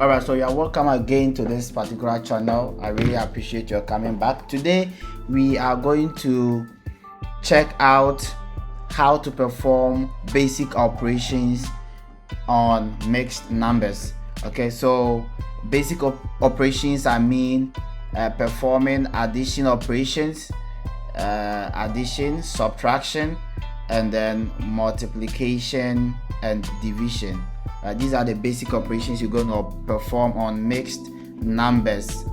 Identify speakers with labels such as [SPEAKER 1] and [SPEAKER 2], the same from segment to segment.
[SPEAKER 1] Alright, so you're welcome again to this particular channel. I really appreciate your coming back. Today we are going to check out how to perform basic operations on mixed numbers. Okay, so basic operations, I mean performing addition operations, addition, subtraction, and then multiplication and division. These are the basic operations you're going to perform on mixed numbers.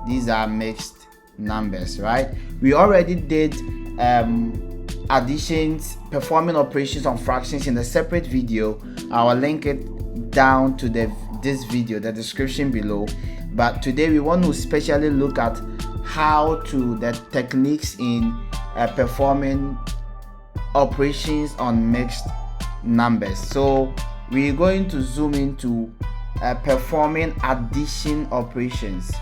[SPEAKER 1] These are mixed numbers, right? We already did additions, performing operations on fractions in a separate video. I'll link it down to this video, the description below. But today we want to especially look at the techniques in performing operations on mixed numbers. So we're going to zoom into performing addition operations.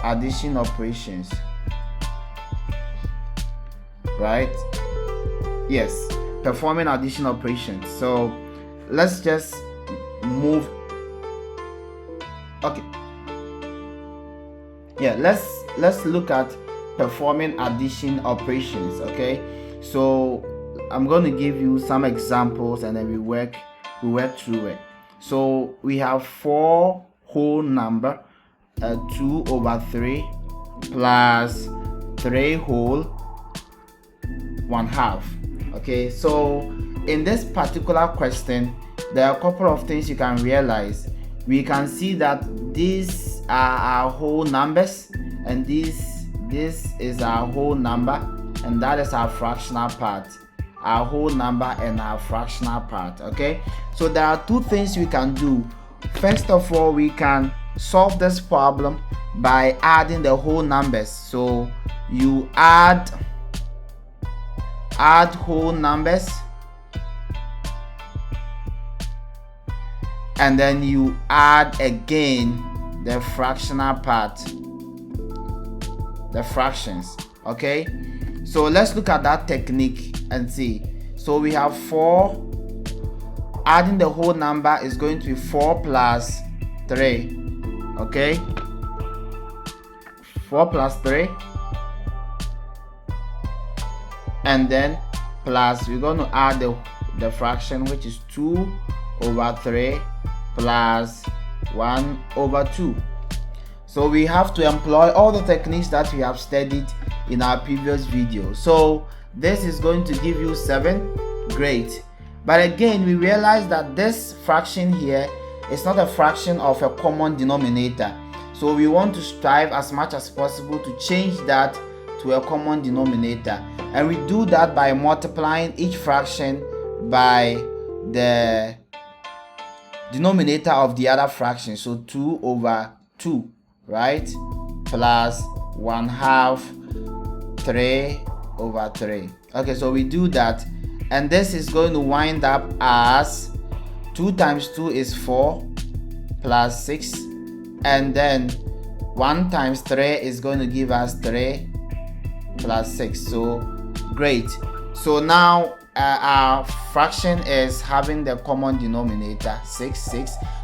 [SPEAKER 1] Addition operations, right? Yes, performing addition operations. So let's just move. Okay, yeah, let's look at performing addition operations. Okay, so I'm going to give you some examples and then we work through it. So we have 4 whole number, 2 over 3 plus 3 whole 1/2. Okay, so in this particular question there are a couple of things you can realize. We can see that these are our whole numbers, and this is our whole number, and that is our fractional part. Our whole number and our fractional part. Okay, so there are two things we can do. First of all, we can solve this problem by adding the whole numbers. So you add whole numbers, and then you add again the fractional part, the fractions. Okay, so let's look at that technique and see. So we have 4, adding the whole number is going to be 4 plus 3. Okay, 4 plus 3, and then plus, we're going to add the fraction, which is 2 over 3 plus 1 over 2. So we have to employ all the techniques that we have studied in our previous video. So this is going to give you 7. Great. But again, we realize that this fraction here is not a fraction of a common denominator. So we want to strive as much as possible to change that to a common denominator. And we do that by multiplying each fraction by the denominator of the other fraction. So 2 over 2, right? Plus 1/2, 3 over 3. Okay, so we do that, and this is going to wind up as 2 times 2 is 4 plus 6, and then 1 times 3 is going to give us 3 plus 6. So great. So now our fraction is having the common denominator 6,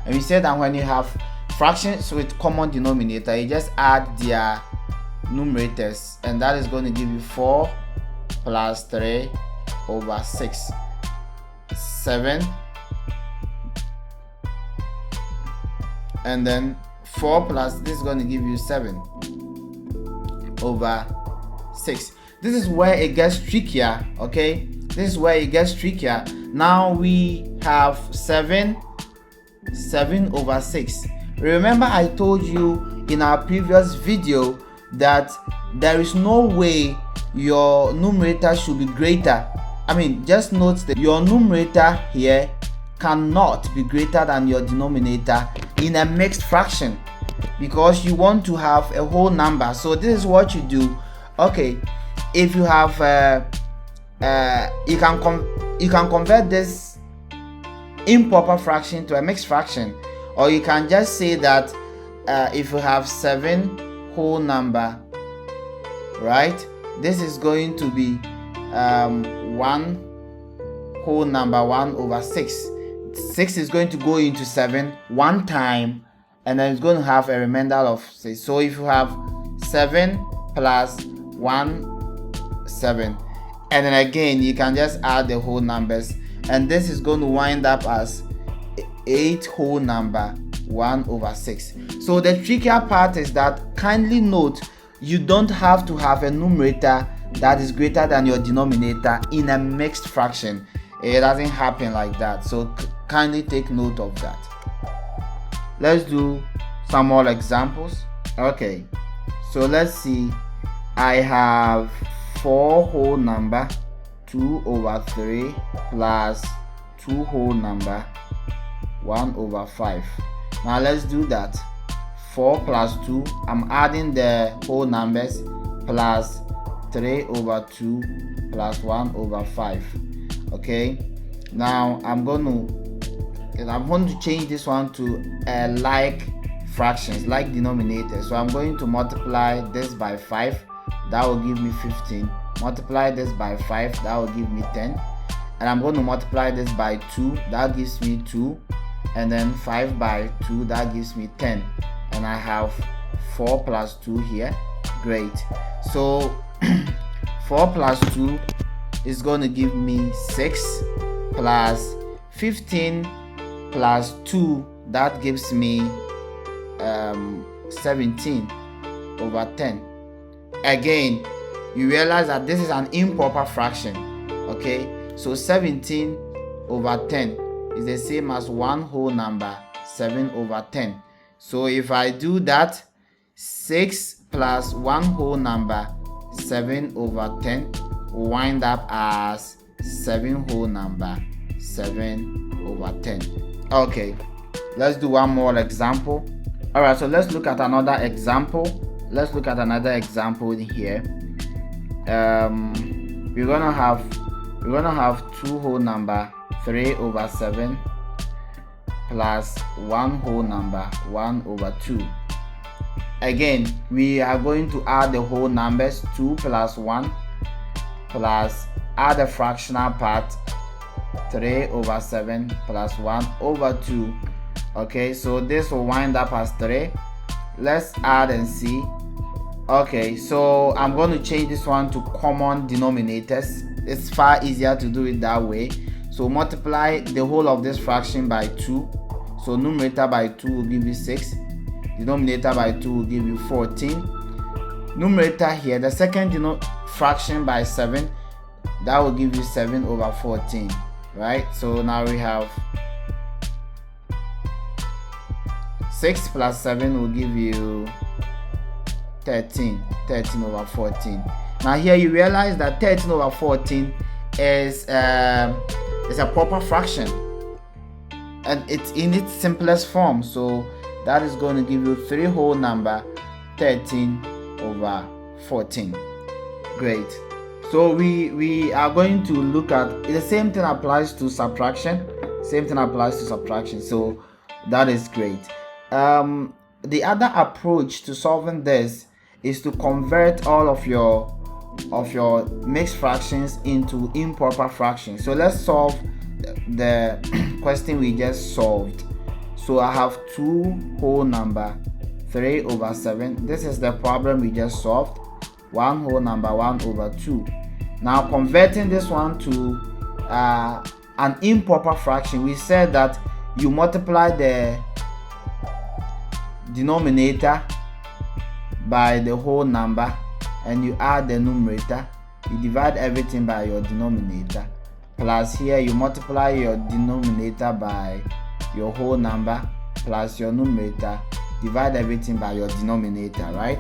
[SPEAKER 1] and we said that when you have fractions with common denominator, you just add their numerators, and that is going to give you 4 plus 3 over 6, 7, and then 4 plus this is going to give you 7 over 6. This is where it gets trickier. Okay, this is where it gets trickier. Now we have 7 over 6. Remember, I told you in our previous video that there is no way your numerator should be greater. I mean, just note that your numerator here cannot be greater than your denominator in a mixed fraction, because you want to have a whole number. So this is what you do. Okay, if you have you can convert this improper fraction to a mixed fraction, or you can just say that if you have 7 whole number, right, this is going to be 1 whole number 1 over 6. 6 is going to go into 7 one time, and then it's going to have a remainder of 6. So if you have 7 plus 1, 7, and then again you can just add the whole numbers, and this is going to wind up as 8 whole number 1 over 6. So the trickier part is that, kindly note, you don't have to have a numerator that is greater than your denominator in a mixed fraction. It doesn't happen like that, so kindly take note of that. Let's do some more examples. Okay, so let's see. I have 4 whole number 2 over 3 plus 2 whole number 1 over 5. Now let's do that. 4 plus 2, I'm adding the whole numbers, plus 3 over 2 plus 1 over 5. Okay, now I'm going to change this one to like fractions, like denominator. So I'm going to multiply this by 5, that will give me 15. Multiply this by 5, that will give me 10. And I'm going to multiply this by 2, that gives me 2. And then 5 by 2, that gives me 10. And I have 4 plus 2 here. Great. So 4 plus 2 is going to give me 6, plus 15 plus 2, that gives me 17 over 10. Again, you realize that this is an improper fraction. Okay, so 17 over 10 is the same as 1 whole number 7 over 10. So if I do that, 6 plus 1 whole number 7 over 10 will wind up as 7 whole number 7 over 10. Okay, let's do one more example. All right, so let's look at another example. Let's look at another example here. We're gonna have 2 whole number 3 over 7 plus 1 whole number 1 over 2. Again, we are going to add the whole numbers, 2 plus 1 plus add the fractional part, 3 over 7 plus 1 over 2. Okay, so this will wind up as 3. Let's add and see. Okay, so I'm going to change this one to common denominators. It's far easier to do it that way. So multiply the whole of this fraction by 2. So numerator by 2 will give you 6. Denominator by 2 will give you 14. Numerator here, the second fraction by 7, that will give you 7 over 14. Right? So now we have 6 plus 7 will give you 13 over 14. Now here you realize that 13 over 14 is a proper fraction, and it's in its simplest form. So that is going to give you 3 whole number 13 over 14. Great. So we are going to look at the same thing applies to subtraction. So that is great. The other approach to solving this is to convert all of your mixed fractions into improper fractions. So let's solve the question we just solved. So I have 2 whole number 3 over 7. This is the problem we just solved. 1 whole number 1 over 2. Now converting this one to an improper fraction, we said that you multiply the denominator by the whole number and you add the numerator. You divide everything by your denominator, plus here you multiply your denominator by your whole number plus your numerator, divide everything by your denominator, right?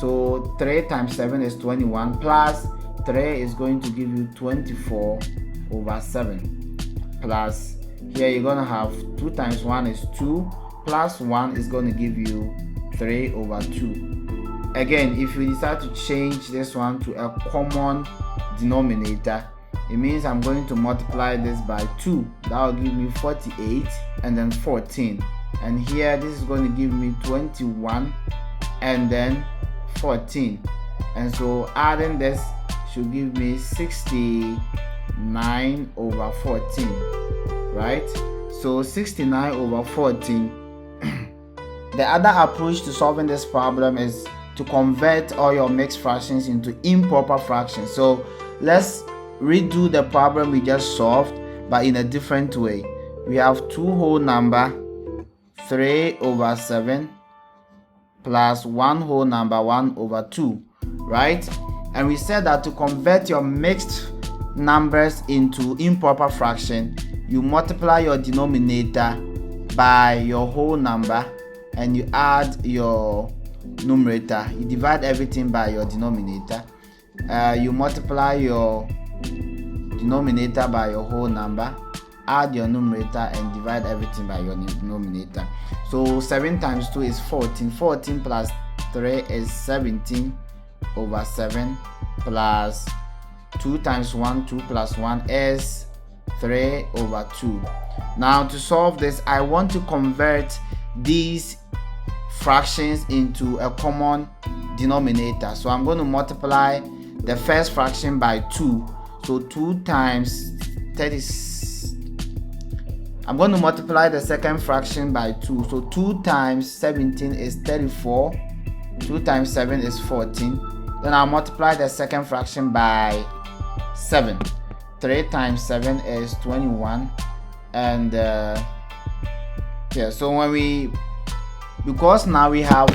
[SPEAKER 1] So 3 times 7 is 21, plus 3 is going to give you 24 over 7, plus here you're going to have 2 times 1 is 2, plus 1 is going to give you 3 over 2. Again, if you decide to change this one to a common denominator, it means I'm going to multiply this by 2. That will give me 48 and then 14. And here this is going to give me 21 and then 14. And so adding this should give me 69 over 14. Right? So 69 over 14. The other approach to solving this problem is to convert all your mixed fractions into improper fractions. So let's redo the problem we just solved, but in a different way. We have 2 whole number 3 over 7 plus 1 whole number 1 over 2, right? And we said that to convert your mixed numbers into improper fraction, you multiply your denominator by your whole number and you add your numerator. You divide everything by your denominator. You multiply your denominator by your whole number, add your numerator, and divide everything by your denominator. So 7 times 2 is 14. 14 plus 3 is 17 over 7 plus 2 times 1, 2 plus 1 is 3 over 2. Now to solve this, I want to convert these fractions into a common denominator. So I'm going to multiply the first fraction by 2. So 2 times 30. I'm going to multiply the second fraction by 2. So 2 times 17 is 34. 2 times 7 is 14. Then I'll multiply the second fraction by 7. 3 times 7 is 21. And so because now we have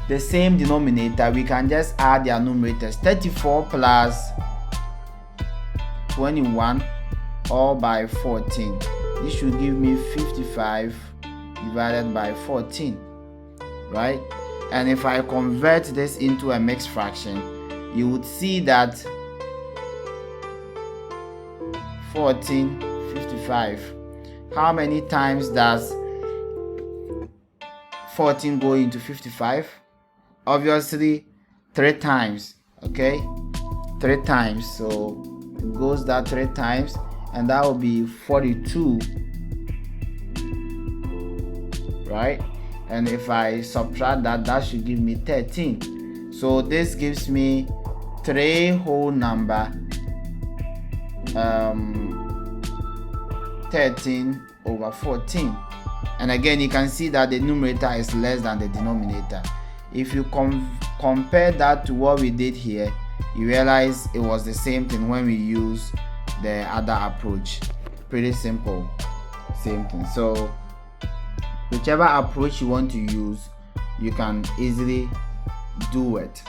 [SPEAKER 1] the same denominator, we can just add their numerators. 34 plus 21 all by 14. This should give me 55 divided by 14, right? And if I convert this into a mixed fraction, you would see that 14, 55. How many times does 14 go into 55? Obviously 3 times, okay? 3 times. So it goes that 3 times, and that will be 42, right? And if I subtract that, that should give me 13. So this gives me 3 whole number 13 over 14. And again, you can see that the numerator is less than the denominator. If you compare that to what we did here, you realize it was the same thing when we use the other approach. Pretty simple, same thing. So whichever approach you want to use, you can easily do it.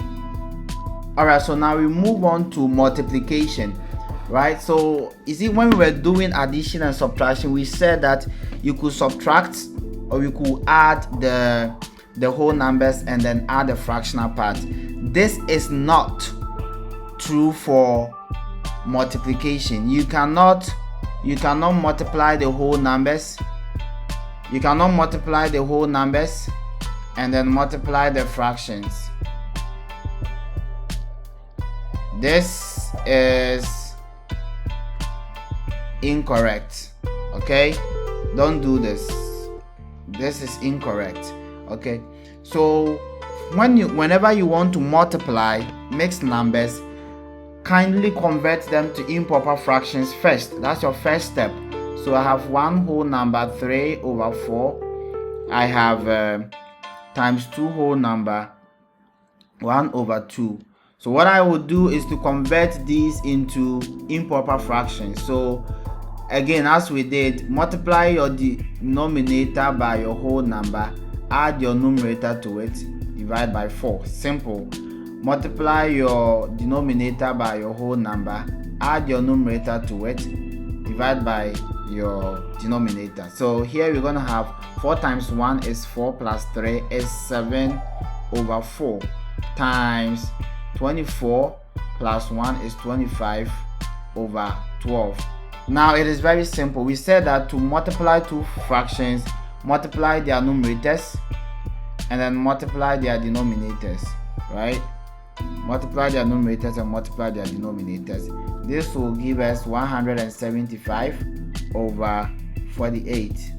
[SPEAKER 1] Alright, so now we move on to multiplication, right? So you see, when we were doing addition and subtraction, we said that you could subtract or you could add the whole numbers and then add the fractional part. This is not true for multiplication. You cannot multiply the whole numbers. You cannot multiply the whole numbers and then multiply the fractions. This is incorrect. Okay, don't do this. This is incorrect. Okay, so whenever you want to multiply mixed numbers, kindly convert them to improper fractions first. That's your first step. So I have 1 whole number 3 over 4. I have times 2 whole number 1 over 2. So what I will do is to convert these into improper fractions. So again, as we did, multiply your denominator by your whole number, add your numerator to it, divide by 4. Simple. Multiply your denominator by your whole number, add your numerator to it, divide by your denominator. So here we're going to have 4 times 1 is 4 plus 3 is 7 over 4 times 24 plus 1 is 25 over 12. Now it is very simple. We said that to multiply two fractions, multiply their numerators and then multiply their denominators, right? Multiply their numerators and multiply their denominators. This will give us 175 over 48.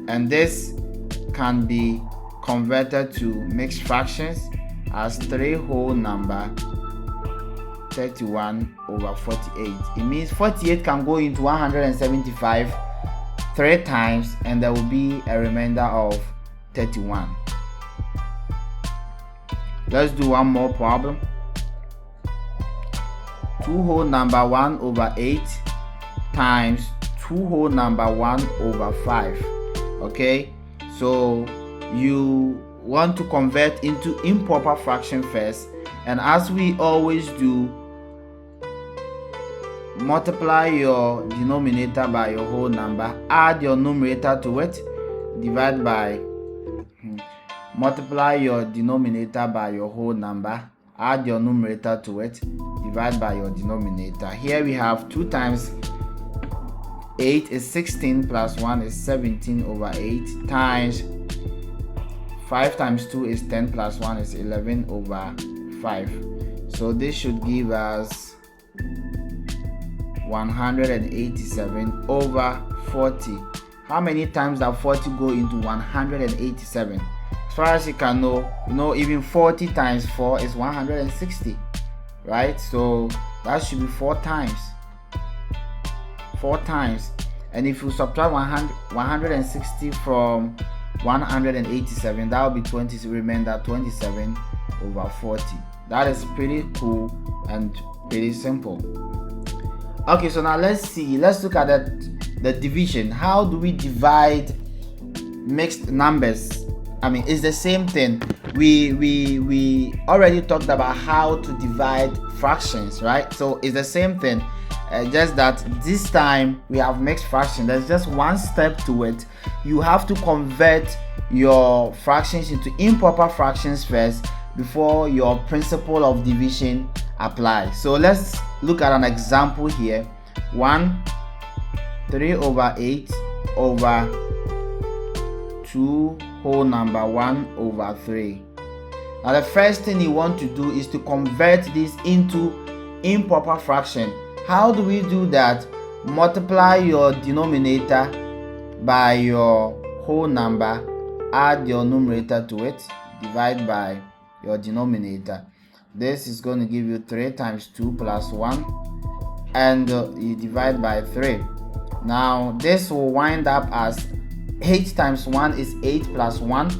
[SPEAKER 1] And this can be converted to mixed fractions as 3 whole number 31 over 48. It means 48 can go into 175, 3 times, and there will be a remainder of 31. Let's do one more problem. 2 whole number 1 over 8 times 2 whole number 1 over 5. Okay, so you want to convert into improper fraction first, and as we always do, multiply your denominator by your whole number, add your numerator to it, divide by, multiply your denominator by your whole number, add your numerator to it, divide by your denominator. Here we have 2 times 8 is 16 plus 1 is 17 over 8 times 5 times 2 is 10 plus 1 is 11 over 5. So this should give us 187 over 40. How many times does 40 go into 187? As far as you can know, even 40 times 4 is 160, right? So that should be 4 times. 4 times. And if you subtract 160 from 187, that will be 20, remainder 27 over 40. That is pretty cool and pretty simple. Okay, so now let's look at the division. How do we divide mixed numbers? I mean, it's the same thing. We already talked about how to divide fractions, right? So it's the same thing, just that this time we have mixed fraction. There's just one step to it. You have to convert your fractions into improper fractions first before your principle of division applies. So let's look at an example here. 3 over 8 over 2 whole number 1 over 3. Now the first thing you want to do is to convert this into improper fraction. How do we do that? Multiply your denominator by your whole number, add your numerator to it, divide by your denominator. This is going to give you 3 times 2 plus 1, and you divide by 3. Now this will wind up as 8 times 1 is 8 plus 1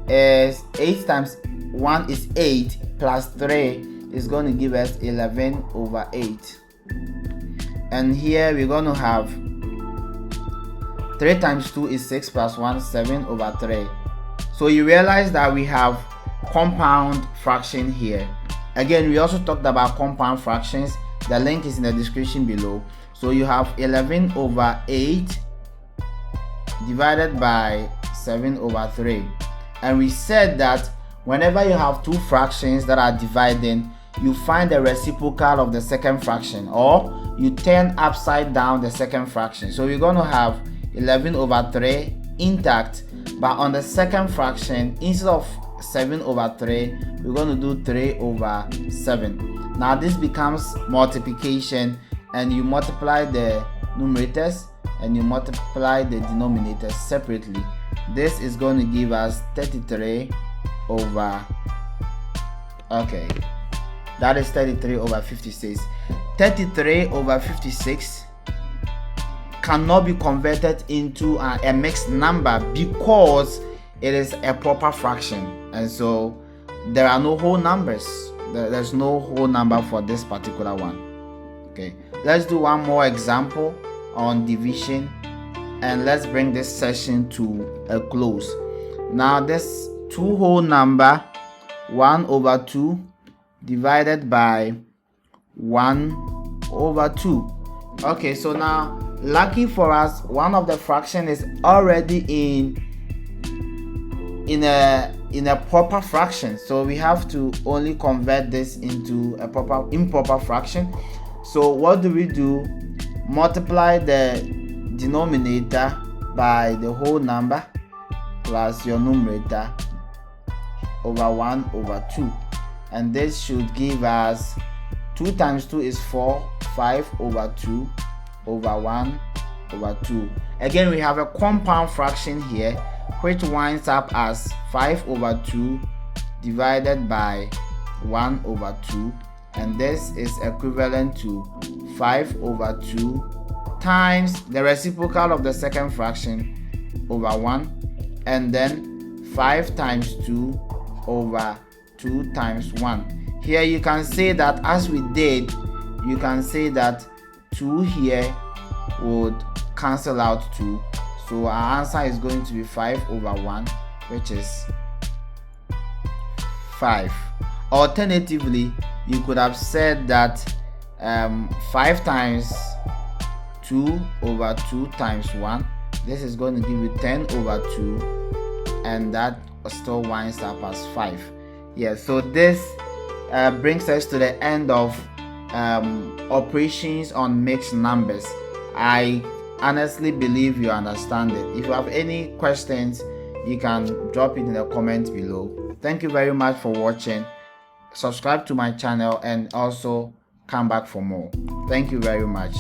[SPEAKER 1] is 8 times 1 is 8 plus 3 is going to give us 11 over 8. And here we're going to have 3 times 2 is 6 plus 1, 7 over 3. So you realize that we have compound fraction here. Again, we also talked about compound fractions. The link is in the description below. So you have 11 over 8 divided by 7 over 3. And we said that whenever you have two fractions that are dividing, you find the reciprocal of the second fraction, or you turn upside down the second fraction. So we're going to have 11 over 3 intact, but on the second fraction, instead of 7 over 3, we're going to do 3 over 7. Now this becomes multiplication, and you multiply the numerators and you multiply the denominators separately. This is going to give us 33 over, okay, that is 33 over 56. 33 over 56 cannot be converted into a mixed number because it is a proper fraction, and so there are no whole numbers. There's no whole number for this particular one. Okay, let's do one more example on division, and let's bring this session to a close. Now this 2 whole number 1 over 2 divided by 1 over 2. Okay, so now lucky for us, one of the fraction is already in a proper fraction, so we have to only convert this into a improper fraction. So what do? Multiply the denominator by the whole number plus your numerator over 1 over 2, and this should give us 2 times 2 is 4, 5 over 2 over 1 over 2. Again, we have a compound fraction here, which winds up as 5 over 2 divided by 1 over 2, and this is equivalent to 5 over 2 times the reciprocal of the second fraction over 1, and then 5 times 2 over 2 times 1. Here you can say that, as we did, you can say that 2 here would cancel out 2. So our answer is going to be 5 over 1, which is 5. Alternatively, you could have said that 5 times 2 over 2 times 1, this is going to give you 10 over 2, and that still winds up as 5. Yeah, so this brings us to the end of operations on mixed numbers. I honestly believe you understand it. If you have any questions, you can drop it in the comments below. Thank you very much for watching. Subscribe to my channel and also come back for more. Thank you very much.